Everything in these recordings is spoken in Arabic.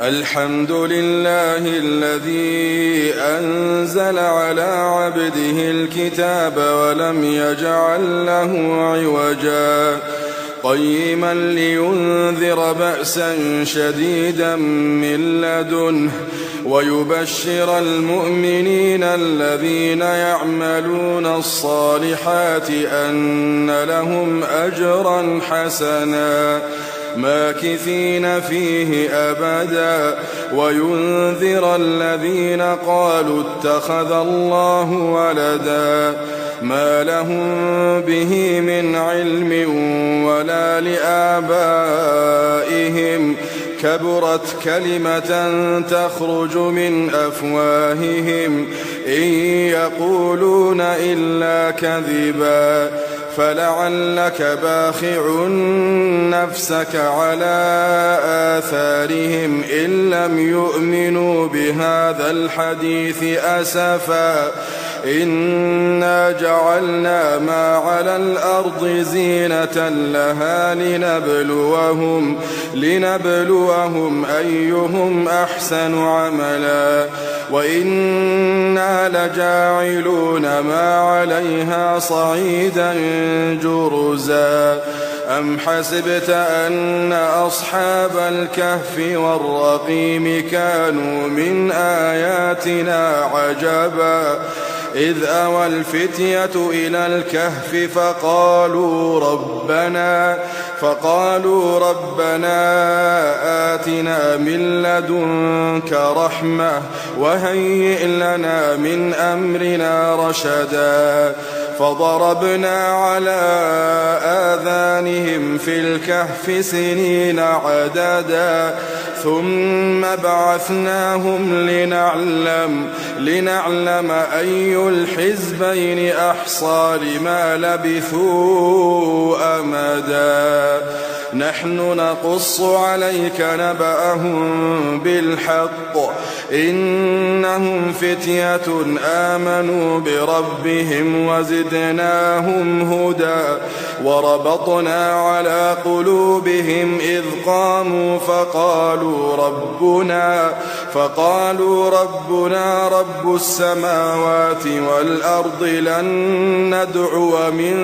الحمد لله الذي أنزل على عبده الكتاب ولم يجعل له عوجا قيما لينذر بأسا شديدا من لدنه ويبشر المؤمنين الذين يعملون الصالحات أن لهم أجرا حسنا ماكثين فيه أبدا وينذر الذين قالوا اتخذ الله ولدا ما لهم به من علم ولا لآبائهم كبرت كلمة تخرج من أفواههم إن يقولون إلا كذبا فلعلك باخع نفسك على آثارهم إن لم يؤمنوا بهذا الحديث أسفا إنا جعلنا ما على الأرض زينة لها لنبلوهم أيهم أحسن عملا وإنا لجاعلون ما عليها صعيدا جرزا أم حسبت أن أصحاب الكهف والرقيم كانوا من آياتنا عجبا إذ أوى الفتية إلى الكهف فقالوا ربنا آتنا من لدنك رحمة وهيئ لنا من أمرنا رشدا فضربنا على آذانهم في الكهف سنين عددا ثم بعثناهم لنعلم أي الحزبين أحصى لما لبثوا أمدا نحن نقص عليك نبأهم بالحق إنهم فتية آمنوا بربهم وزدناهم هدى وربطنا على قلوبهم إذ قاموا فقالوا ربنا رب السماوات والأرض لن ندعو من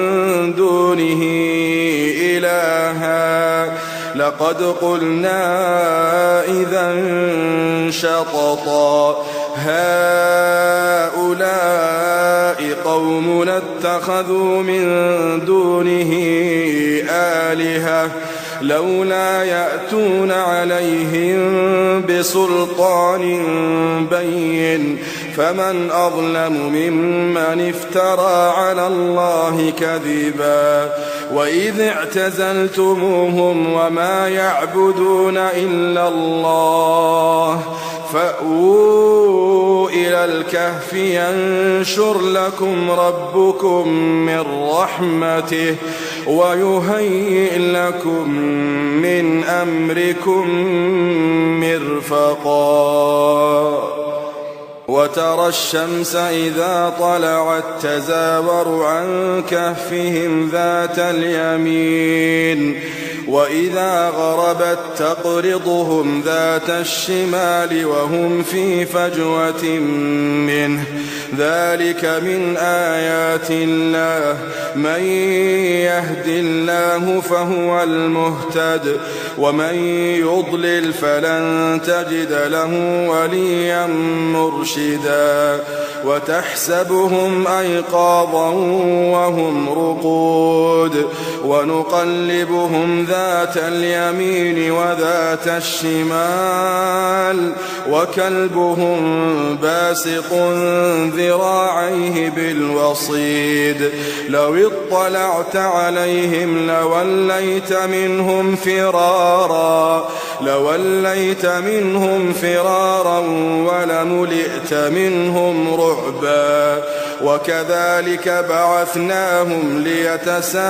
دونه إلها لقد قلنا إذا شططا هؤلاء قومنا اتخذوا من دونه آلهة لولا يأتون عليهم بسلطان بين فمن أظلم ممن افترى على الله كذبا وإذ اعتزلتموهم وما يعبدون إلا الله فأووا إلى الكهف ينشر لكم ربكم من رحمته ويهيئ لكم من أمركم مرفقا وترى الشمس إذا طلعت تزاور عن كهفهم ذات اليمين وإذا غربت تقرضهم ذات الشمال وهم في فجوة منه ذلك من آيات الله من يهد الله فهو المهتد ومن يضلل فلن تجد له وليا مرشدا وتحسبهم أيقاظا وهم رقود ونقلبهم ذات اليمين وذات الشمال وكلبهم باسق ذراعيه بالوصيد لو اطلعت عليهم لوليت منهم فرارا ولملئت منهم رعبا وكذلك بعثناهم ليتساءلوا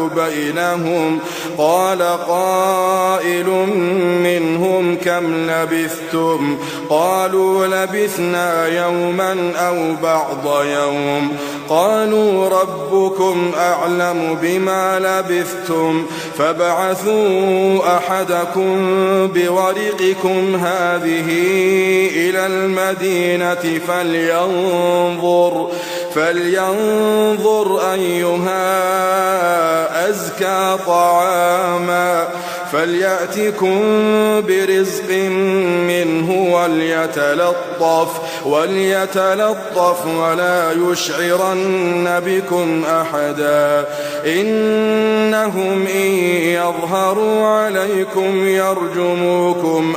بينهم قال قائل منهم كم لبثتم قالوا لبثنا يوما أو بعض يوم قالوا ربكم أعلم بما لبثتم فابعثوا أحدكم بورقكم هذه إلى المدينة فلينظر أيها أزكى طعاما فليأتكم برزق منه وليتلطف ولا يشعرن بكم أحدا إنهم إن يظهروا عليكم يرجموكم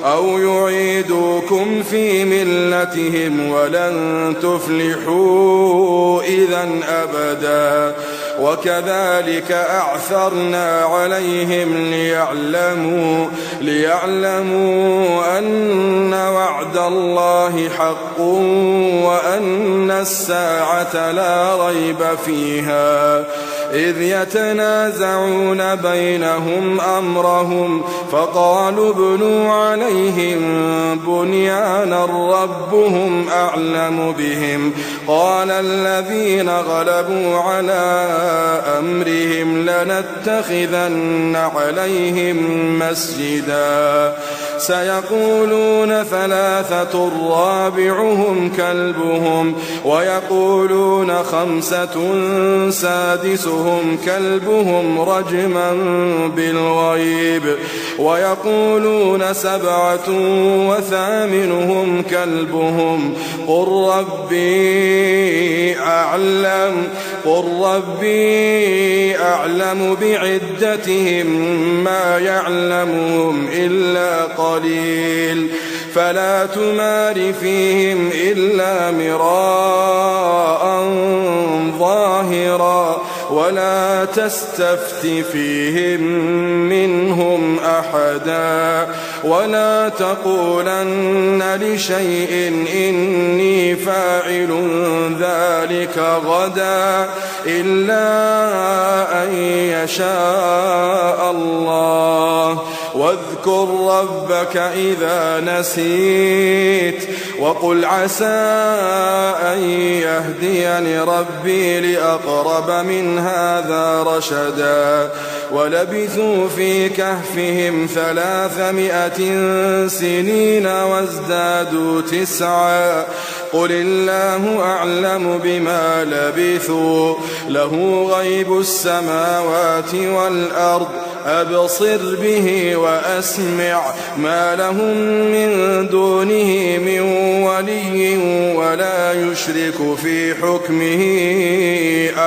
أو يعيدوكم في ملتهم ولن تفلحوا إذا أبدا وكذلك أعثرنا عليهم ليعلموا أن وعد الله حق وأن الساعة لا ريب فيها إذ يتنازعون بينهم أمرهم فقالوا ابنوا عليهم بنيانا ربهم أعلم بهم قال الذين غلبوا على أمرهم لنتخذن عليهم مسجدا سيقولون ثلاثة رابعهم كلبهم ويقولون خمسة سادسهم كلبهم رجما بالغيب ويقولون سبعة وثامنهم كلبهم قل ربي أعلم بعدتهم ما يعلمهم إلا قليل فلا تمار فيهم إلا مراء ظاهرا ولا تستفت فيهم منهم أحدا ولا تقولن لشيء إني فاعل ذلك غدا إلا أن يشاء الله واذكر ربك إذا نسيت وقل عسى أن يهديني ربي لأقرب من هذا رشدا ولبثوا في كهفهم 300 سنين وازدادوا 9 قل الله أعلم بما لبثوا له غيب السماوات والأرض أبصر به وأسمع ما لهم من دونه من ولي ولا يشرك في حكمه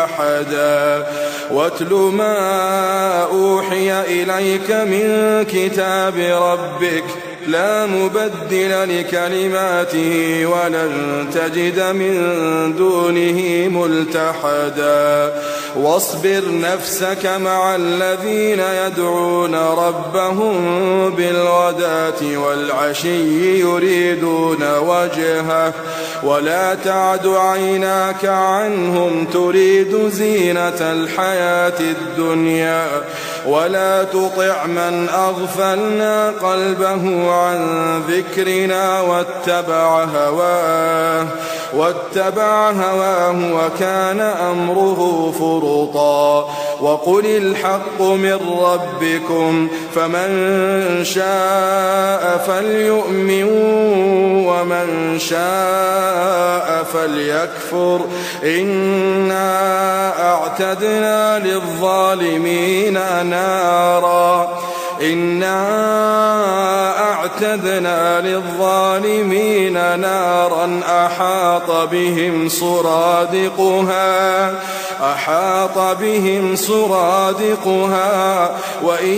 أحدا واتل ما أوحي إليك من كتاب ربك لا مبدل لكلماته ولن تجد من دونه ملتحدا واصبر نفسك مع الذين يدعون ربهم بالغداة والعشي يريدون وجهه ولا تعد عيناك عنهم تريد زينة الحياة الدنيا ولا تطع من أغفلنا قلبه عن ذكرنا واتبع هواه وكان أمره فرطا وقل الحق من ربكم فمن شاء فليؤمن ومن شاء فليكفر إنا أعتدنا للظالمين نارا أحاط بهم سرادقها وإن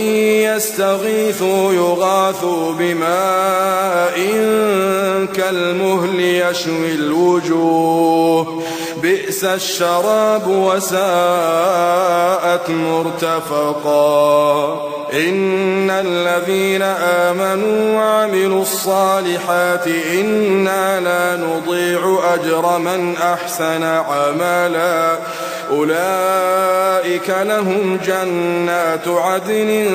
يستغيثوا يغاثوا بماء كالمهل يشوي الوجوه بئس الشراب وساءت مرتفقا إن الذين آمنوا وعملوا الصالحات إنا لا نضيع أجر من أحسن عملا أولئك لهم جنات عدن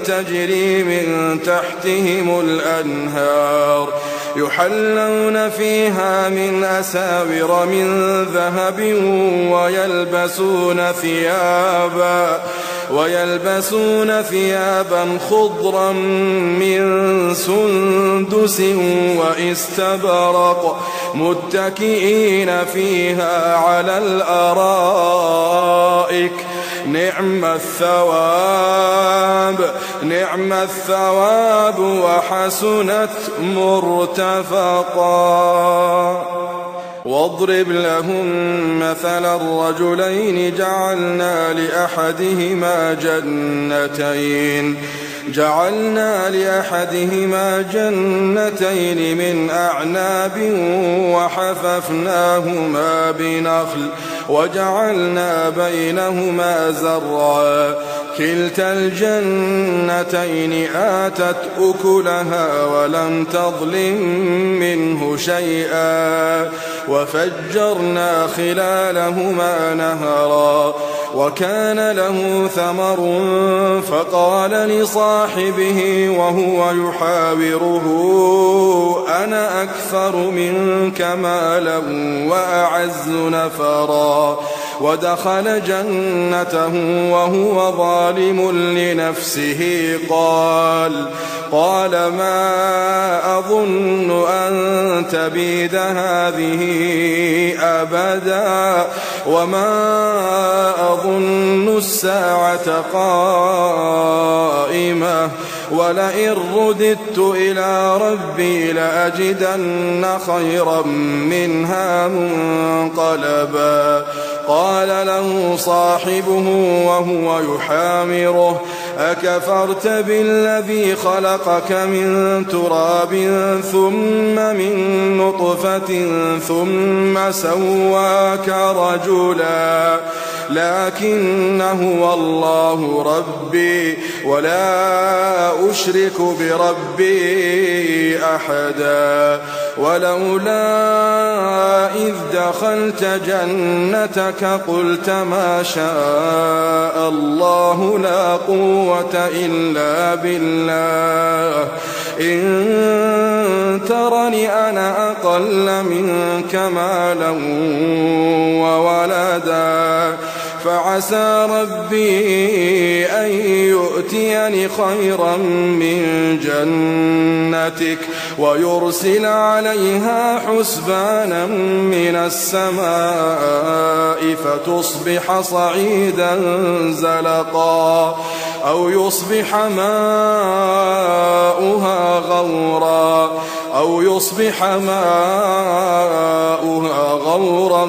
تجري من تحتهم الأنهار يحلون فيها من أساور من ذهب ويلبسون ثيابا خضرا من سندس وإستبرق متكئين فيها على الأرائك نعم الثواب وحسنت مرتفقا. واضرب لهم مثل الرجلين جعلنا لأحدهما جنتين من أعناب وحففناهما بنخل وجعلنا بينهما زرعا كلتا الجنتين آتت أكلها ولم تظلم منه شيئا وفجرنا خلالهما نهرا وكان له ثمر فقال لصاحبه وهو يحاوره أنا أكثر منك مالا وأعز نفرا ودخل جنته وهو ظالم لنفسه قال ما أظن أن تبيد هذه أبدا وما أظن الساعة قائمة ولئن رددت إلى ربي لأجدن خيرا منها منقلبا. قال له صاحبه وهو يحامره أكفرت بالذي خلقك من تراب ثم من نطفة ثم سواك رجلا لكن هو الله ربي ولا أشرك بربي أحدا. ولولا إذ دخلت جنتك قلت ما شاء الله لا قوة إلا بالله إن ترني أنا أقل منك مالا وولدا فعسى ربي أن يؤتيني خيرا من جنتك ويرسل عليها حسبانا من السماء فتصبح صعيدا زلقا أو يصبح ماؤها غورا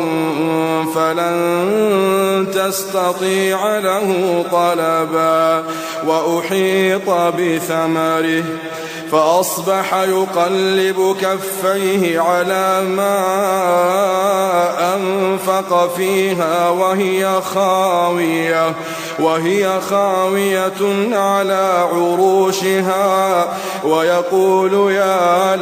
فلن تستطيع له طلبا وأحيط بثمره فأصبح يقلب كفيه على ما أنفق فيها وهي خاوية على عروشها ويقول يا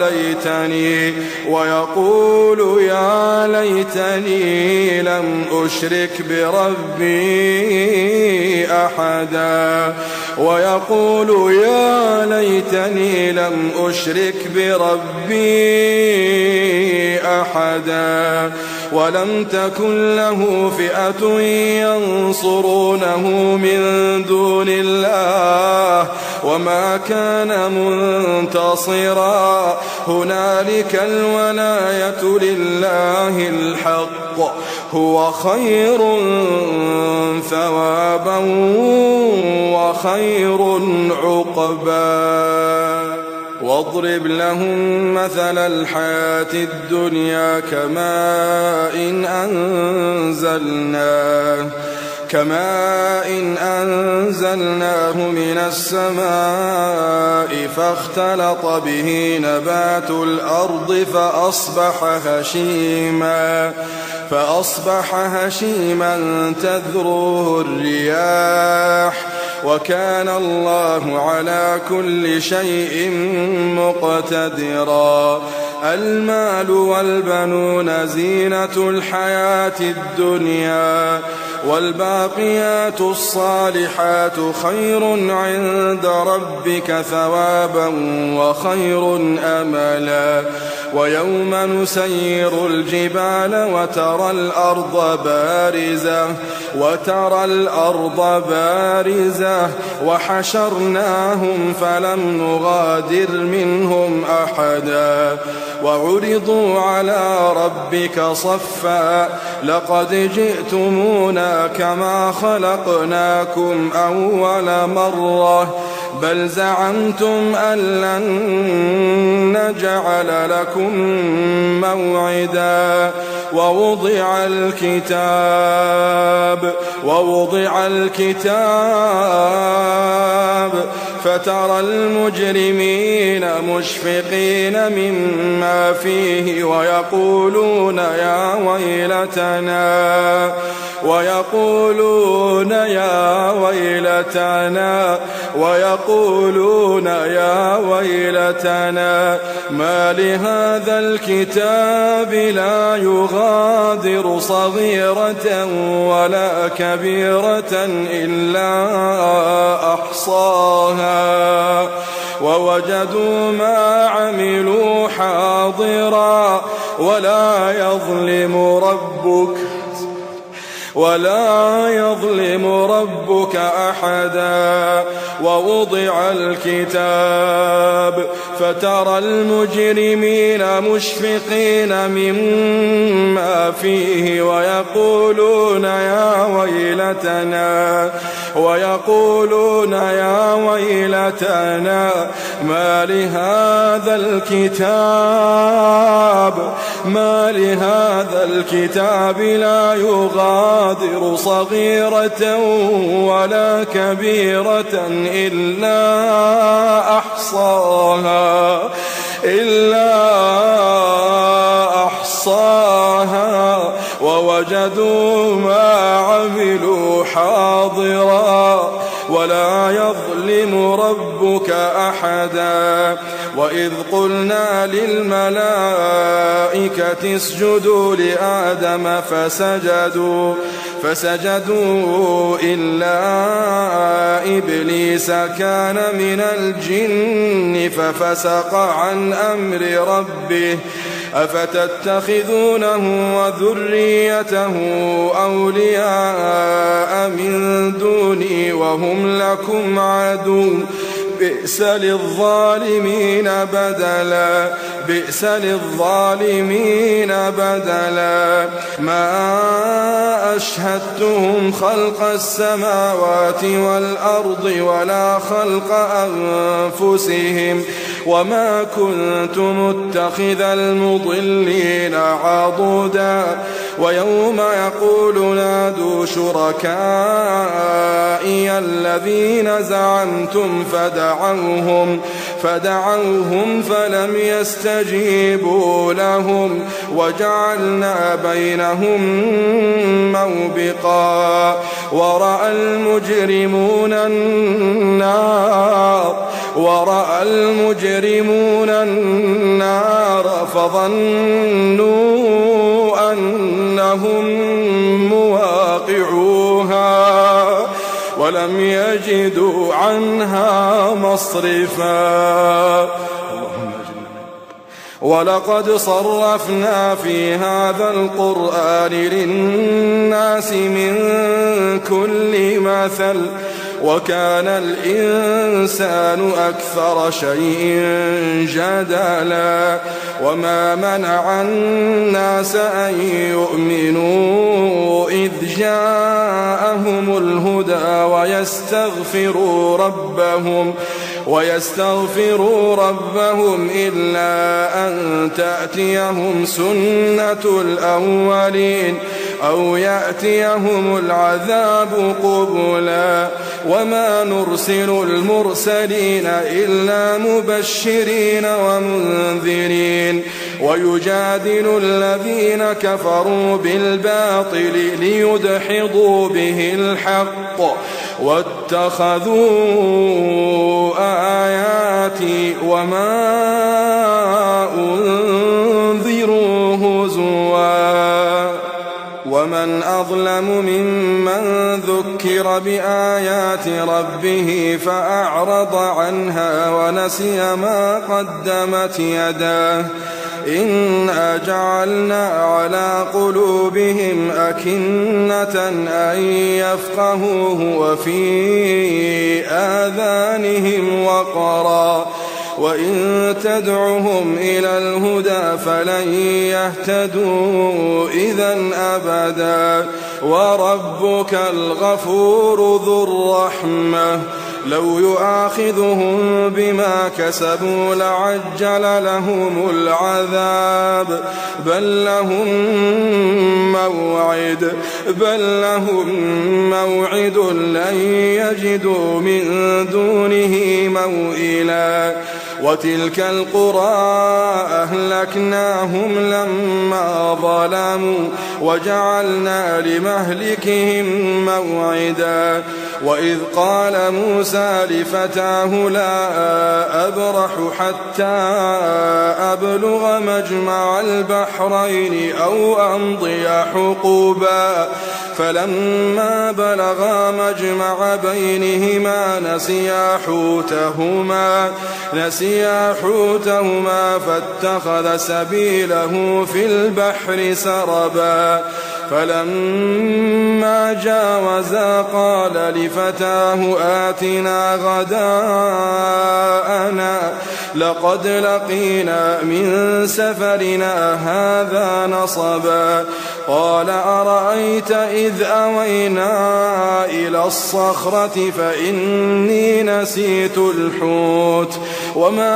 ليتني لم أشرك بربي أحدا ويقول يا ليتني لم أشرك بربي أحدا ولم تكن له فئة ينصرونه من دون الله وما كان منتصرا هنالك الولاية لله الحق هو خير ثوابا وخير عقبا. واضرب لهم مثل الحياة الدنيا كماء إن أنزلناه من السماء فاختلط به نبات الأرض فأصبح هشيما تذروه الرياح وكان الله على كل شيء مقتدرا. المال والبنون زينة الحياة الدنيا، والباقيات الصالحات خير عند ربك ثوابا وخير أملا. ويوم نسير الجبال وترى الأرض بارزة وحشرناهم فلم نغادر منهم أحدا. وعرضوا على ربك صفا لقد جئتمونا كما خلقناكم أول مرة بل زعمتم أن لن نجعل لكم موعدا. ووضع الكتاب فترى المجرمين مشفقين مما فيه ويقولون يا ويلتنا ما لهذا الكتاب لا يغادر صغيرة ولا كبيرة إلا أحصاها ووجدوا ما عملوا حاضرا ولا يظلم ربك أحدا. ووضع الكتاب فترى المجرمين مشفقين مما فيه ويقولون يا ويلتنا ما لهذا الكتاب لا يغادر صغيرة ولا كبيرة إلا أحصاها ووجدوا ما عملوا حاضرا ولا يظلم ربك أحدا. وإذ قلنا للملائكة اسجدوا لآدم فسجدوا إلا إبليس كان من الجن ففسق عن أمر ربه أفتتخذونه وذريته أولياء من دوني وهم لكم عدو بئس للظالمين بدلا. ما أشهدتهم خلق السماوات والأرض ولا خلق أنفسهم وما كنت متخذ المضلين عضدا. ويوم يقول نادوا شركائي الذين زعمتم فدعوهم فلم يستجيبوا لهم وجعلنا بينهم موبقا. ورأى المجرمون النار فظنوا أنهم مواقعوها ولم يجدوا عنها مصرفا. ولقد صرفنا في هذا القرآن للناس من كل مثل وكان الإنسان أكثر شيء جدلا. وما منع الناس أن يؤمنوا إذ جاءهم الهدى ويستغفروا ربهم إلا أن تأتيهم سنة الأولين أو يأتيهم العذاب قبلا وما نرسل المرسلين إلا مبشرين ومنذرين ويجادل الذين كفروا بالباطل ليدحضوا به الحق واتخذوا آياتي وما أنذروا هزوا ومن أظلم ممن ذكر بآيات ربه فأعرض عنها ونسي ما قدمت يداه إنا جعلنا على قلوبهم أكنة أن يفقهوه وفي آذانهم وقرا وإن تدعهم إلى الهدى فلن يهتدوا إذن أبدا وربك الغفور ذو الرحمة لو يؤاخذهم بما كسبوا لعجل لهم العذاب بل لهم موعد لن يجدوا من دونه موئلا وتلك القرى أهلكناهم لما ظلموا وجعلنا لمهلكهم موعدا وإذ قال موسى لفتاه لا أبرح حتى أبلغ مجمع البحرين أو أمضي حقوبا فلما بلغا مجمع بينهما نسيا حوتهما فاتخذ سبيله في البحر سربا فلما جاوزا قال لفتاه آتنا غداءنا لقد لقينا من سفرنا هذا نصبا قال أرأيت إذ أوينا إلى الصخرة فإني نسيت الحوت وما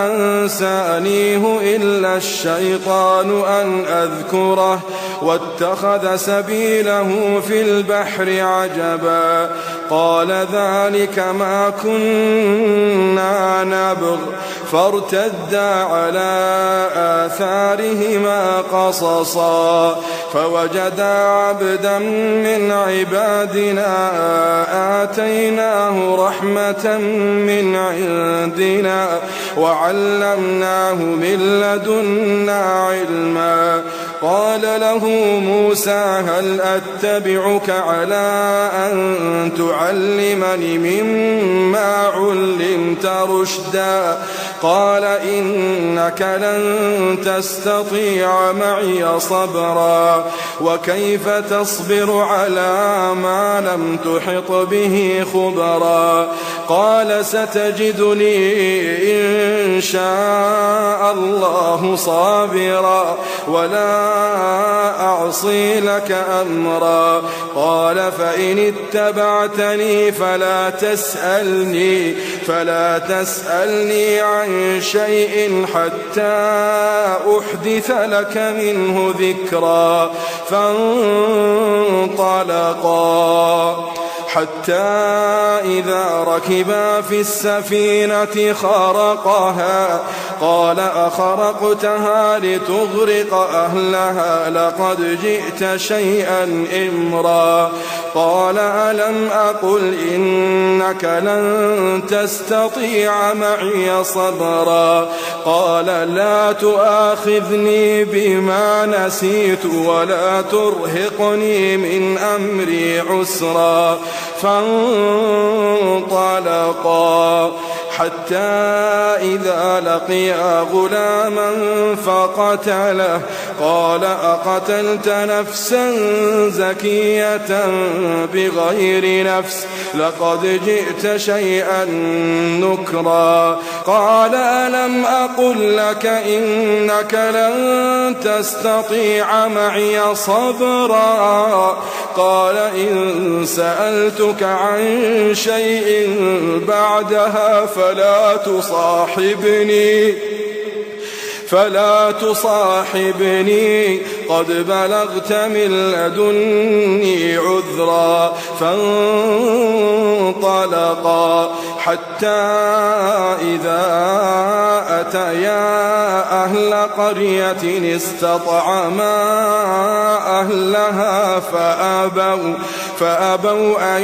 أنسانيه إلا الشيطان أن أذكره واتخذ سبيله في البحر عجبا قال ذلك ما كنا نبغ فارتدا على آثارهما قصصا فوجدا عبدا من عبادنا آتيناه رحمة من عندنا وعلمناه من لدنا علما قال له موسى هل أتبعك على أن تعلمني مما علمت رشدا قال إنك لن تستطيع معي صبرا وكيف تصبر على ما لم تحط به خبرا قال ستجدني إن شاء الله صابرا ولا أعصي لك أمرا قال فإن اتبعتني فلا تسألني عن شيء حتى أحدث لك منه ذكرا فانطلقا حتى إذا ركبا في السفينة خرقها قال أخرقتها لتغرق أهلها لقد جئت شيئا إمرا قال ألم أقل إنك لن تستطيع معي صبرا قال لا تؤاخذني بما نسيت ولا ترهقني من أمري عسرا فانطلقا حتى إذا لقيا غلاما فقتله قال أقتلت نفسا زكية بغير نفس لقد جئت شيئا نكرا قال ألم أقل لك إنك لن تستطيع معي صبرا قال إن سألتك عن شيء بعدها فلا تصاحبني قد بلغت من لدني عذرا فانطلقا حتى إذا أتيا أهل قرية استطعما أهلها فأبوا أن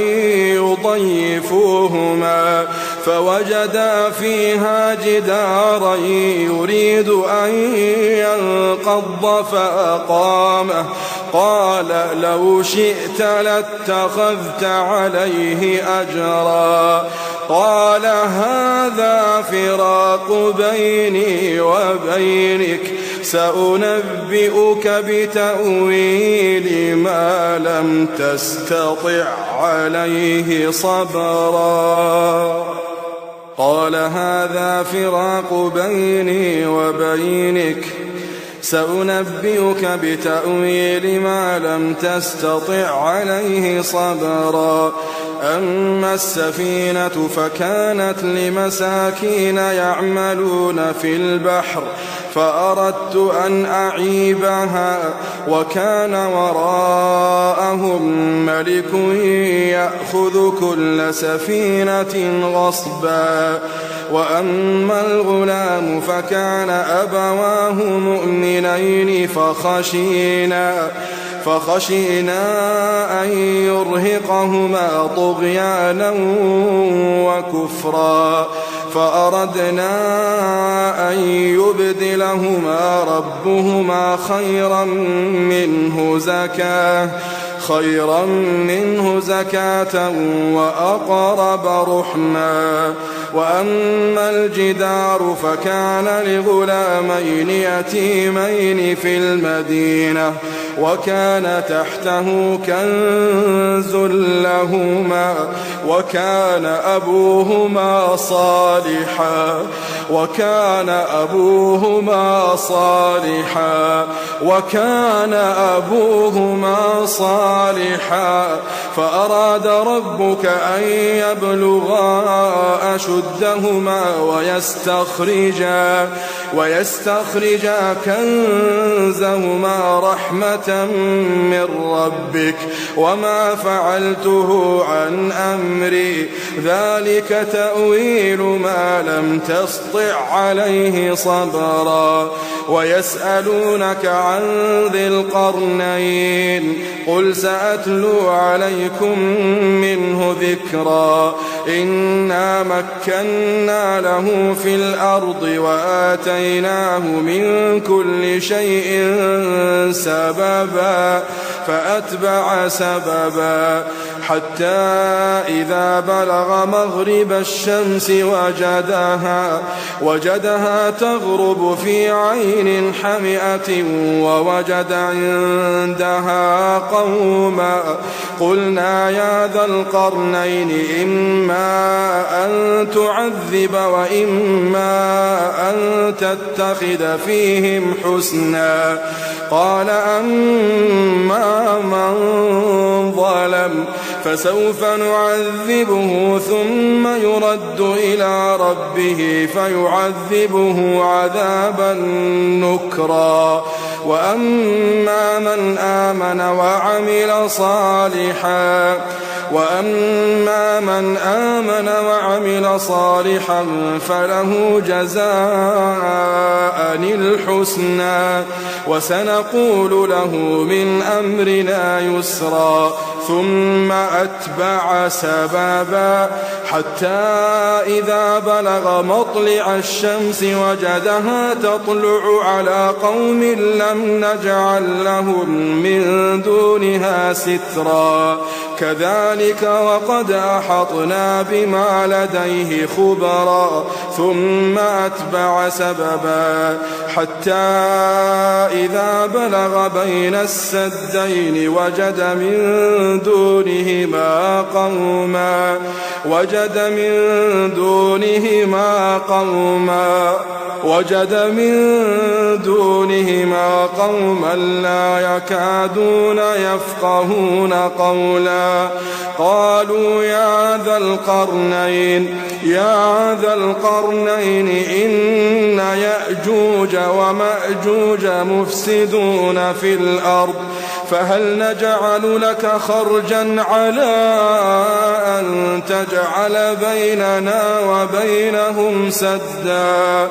يضيفوهما فوجدا فيها جدارا يريد أن ينقض فأقامه قال لو شئت لاتخذت عليه أجرا قال هذا فراق بيني وبينك سأنبئك بتأويل ما لم تستطع عليه صبرا قال هذا فراق بيني وبينك سأنبئك بتأويل ما لم تستطع عليه صبرا أما السفينة فكانت لمساكين يعملون في البحر فأردت أن أعيبها وكان وراءهم ملك يأخذ كل سفينة غصبا وأما الغلام فكان أبواه مؤمنين فخشينا أن يرهقهما طغيانا وكفرا فأردنا أن يبدلهما ربهما خيرا منه زكاة وأقرب رحما وأما الجدار فكان لغلامين يتيمين في المدينة وكان تحته كنز لهما وكان أبوهما صالحا فأراد ربك أن يبلغا أشدهما ويستخرجا كنزهما رحمة من ربك وما فعلته عن أمري ذلك تأويل ما لم تسطع عليه صبرا ويسألونك عن ذي القرنين قل سأتلو عليكم منه ذكرا إنا مكنا له في الأرض وآتيناه من كل شيء سببا فأتبع سببا حتى إذا بلغ مغرب الشمس وجدها تغرب في عين حمئة ووجد عندها قوما قلنا يا ذا القرنين إما أن تعذب وإما أن تتخذ فيهم حسنا قال أما من ظلم فسوف نعذبه ثم يرد إلى ربه فيعذبه عذابا نكرا وأما من آمن وعمل صالحا فله جزاء الحسنى وسنقول له من أمرنا يسرا ثم أتبع سببا حتى إذا بلغ مطلع الشمس وجدها تطلع على قوم لم نجعل لهم من دونها سترا كذلك وقد أحطنا بما لديه خبرا ثم أتبع سببا حتى إذا بلغ بين السدين وجد من دونهما قوما لا يكادون يفقهون قولا قالوا يا ذا القرنين إن يأجوج ومأجوج مفسدون في الأرض فهل نجعل لك خرجا على أن تجعل بيننا وبينهم سدا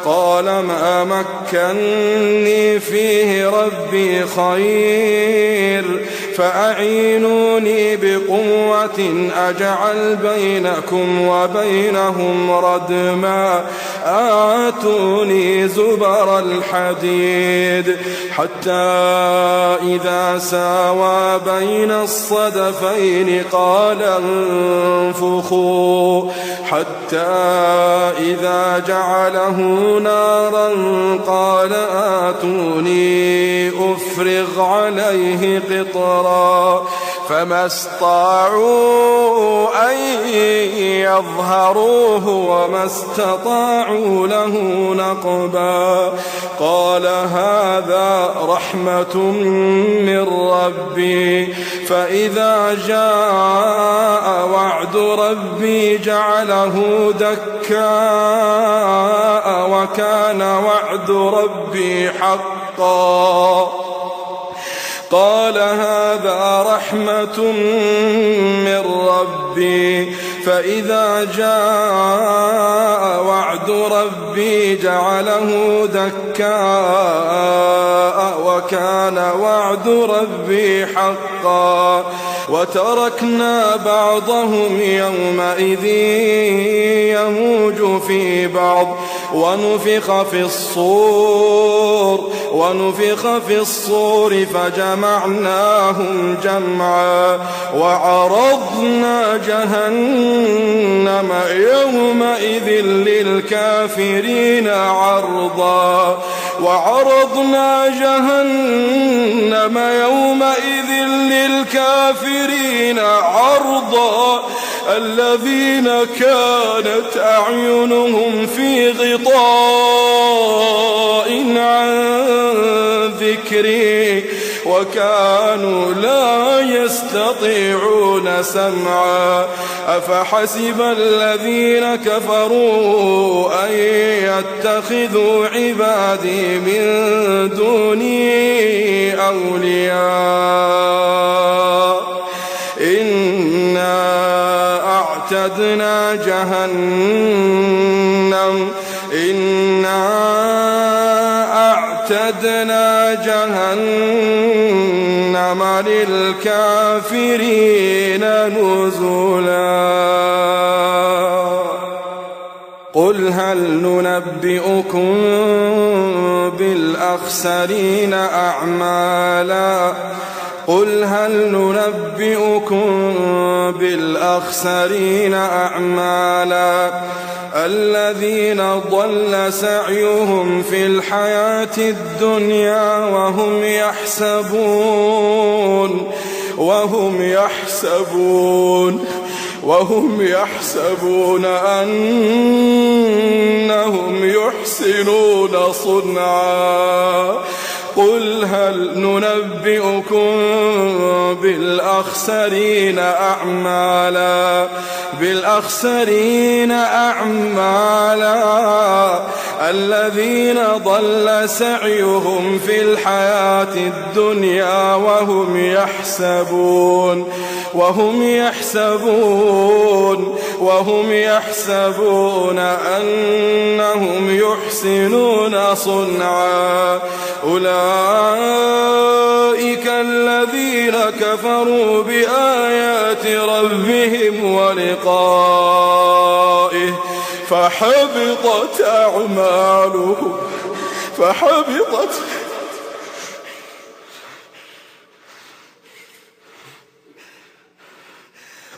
قال ما مكنني فيه ربي خير فأعينوني بقوة أجعل بينكم وبينهم ردما آتوني زبر الحديد حتى إذا ساوى بين الصدفين قال انفخوا حتى إذا جعله نارا قال آتوني أفرغ عليه قطرا فما استطاعوا أن يظهروه وما استطاعوا له نقبا قال هذا رحمة من ربي فإذا جاء وعد ربي جعله دكاء وكان وعد ربي حقا قال هذا رحمة من ربي فإذا جاء وعد ربي جعله دكاء وكان وعد ربي حقا وتركنا بعضهم يومئذ يموج في بعض ونفخ في الصور فجمعناهم جمعا وعرضنا جهنم يومئذ للكافرين عرضا الذين كانت أعينهم في غطاء عن ذكري وكانوا لا يستطيعون سمعا أفحسب الذين كفروا أن يتخذوا عبادي من دوني أولياء إنا أعتدنا جهنم للكافرين نزلا قل هل ننبئكم بالأخسرين أعمالا الذين ضل سعيهم في الحياة الدنيا وهم يحسبون أنهم يحسنون صنعا قل هل ننبئكم بالأخسرين أعمالا الذين ضل سعيهم في الحياة الدنيا وهم يحسبون أنهم يحسنون صنعا أولئك الذين كفروا بآيات ربهم ولقائه فحبطت أعمالهم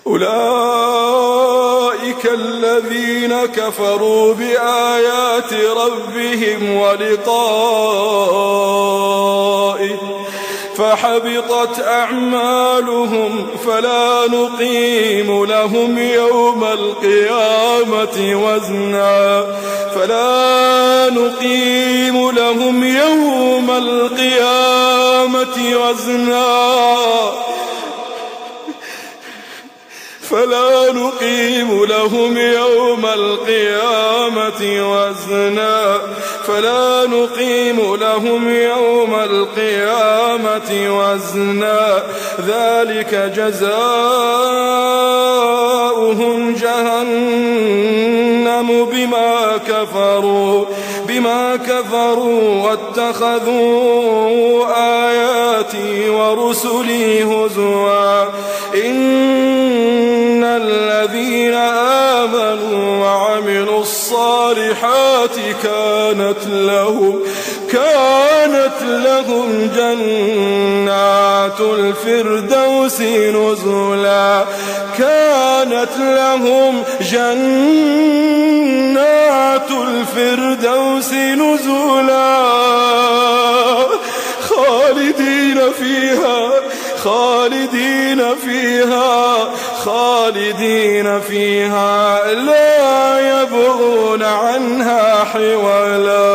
أولئك الذين كفروا بآيات ربهم ولقائه فحبطت أعمالهم فلا نقيم لهم يوم القيامة وزنا فلا نقيم لهم يوم القيامة وزنا ذلك جزاؤهم جهنم بما كفروا واتخذوا آياتي ورسلي هزوا إن الذين آمنوا وعملوا الصالحات كانت لهم جنات الفردوس نزلا خالدين فيها لا يبغون عنها حولا.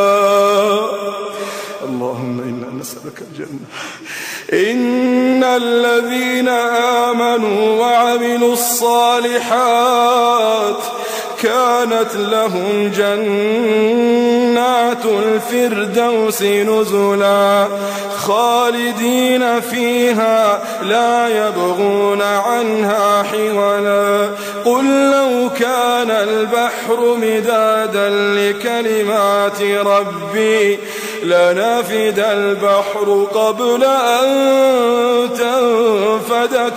اللهم إنا نسألك الجنة. إن الذين آمنوا وعملوا الصالحات كانت لهم جنات الفردوس نزلا خالدين فيها لا يبغون عنها حولا. قل لو كان البحر مدادا لكلمات ربي لنفد البحر قبل أن تنفد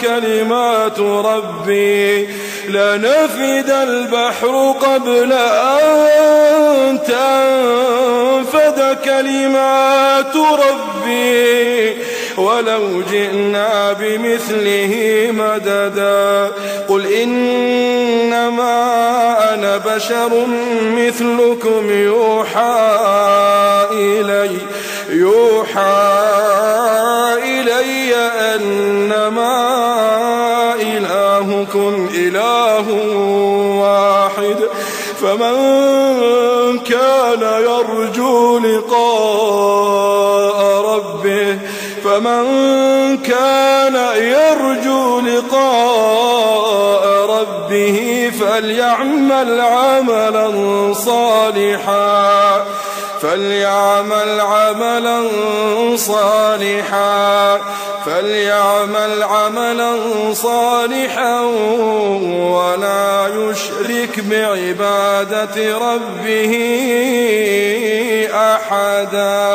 كلمات ربي ولو جئنا بمثله مددا. قل إنما أنا بشر مثلكم يوحى إلي أنما إلهكم إله واحد فمن كان يرجو لقاء ربه فليعمل عملا صالحا ولا يشرك بعبادة ربه أحدا.